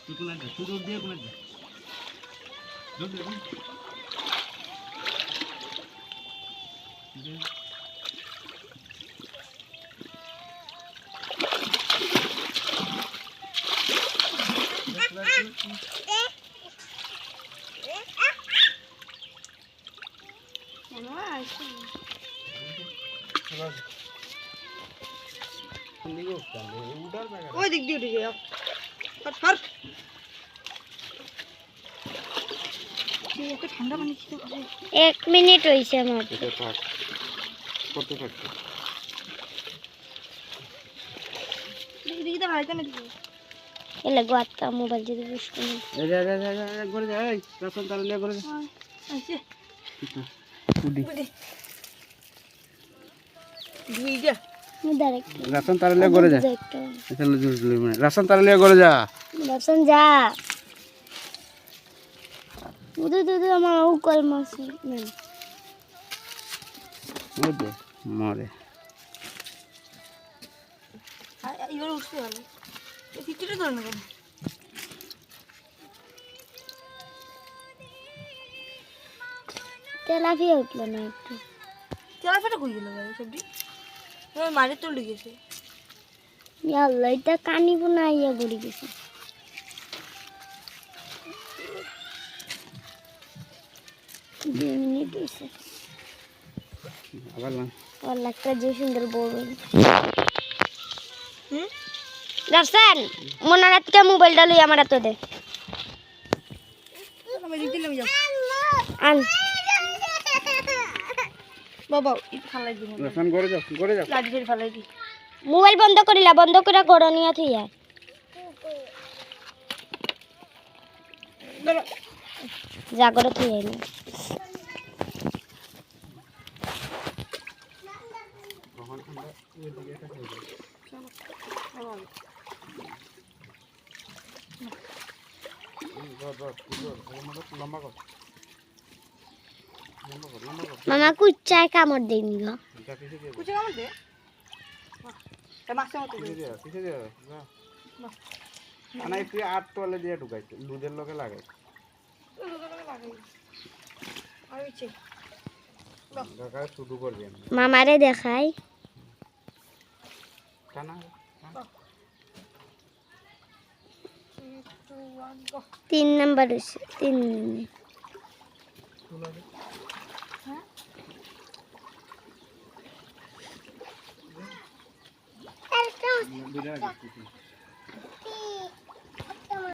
তুই কোন আছে তুই দৌড় দিয়ে কোন আছে দৌড় দে ওই দিক দিয়ে উঠে যাও ফট একটা ঠান্ডা পানি ছিল 1 মিনিট হইছে আমার এটা থাক করতে থাকতে দিদি তো ভাইতে না দিদি এলে গোয়াতা মোবাইল যদি বুঝতে না এই যা করে যা এই রাসন তার লিয়ে করে যা আইছে কুডি দুইটা ডাইরেক্ট রাসন তার লিয়ে করে যা চলো জুস লই মানে রাসন তার লিয়ে করে যা দর্শন যা দুদু আমার উকল মাছ না ওই দে মারে এবার উঠতে হবে এই চিত্রটা ধরে না কেন তেলাপিয়া উঠলো না একটু তেলাপিয়াটা কই গেল ভাই সবজি ওই মারে তুলে গেছে আল্লাহ এটা কানিব না ইয়া গড়ি গেছে মিনিট হয়েছে আবার না আল্লাহটা যে সুন্দর বলবে দর্শন মনে রাখতে মোবাইলটা লই আমার হাতে দে আমি দিতে নেমে যাও আন বাবা একটু ফালাই দিন রাসন করে যা লাঠি ধরে ফালাই দি মোবাইল বন্ধ করিলা বন্ধ করে ঘর নিয়ে থইয়া জাগরে থইয়া নি তখন আমরা ওই দিকে একটা খাই লম্বা কর মামা কুচ্চায় কামড় দেয়নি গো কুচে কামড় দে মাছের মতো পিছে দে না একটু আট তোয়ালে দিয়ে ঢুকাইছে দুধের লগে লাগাই শুধু করবি মামারে দেখাই টানা 3 নাম্বার হইছে 3 বিরাট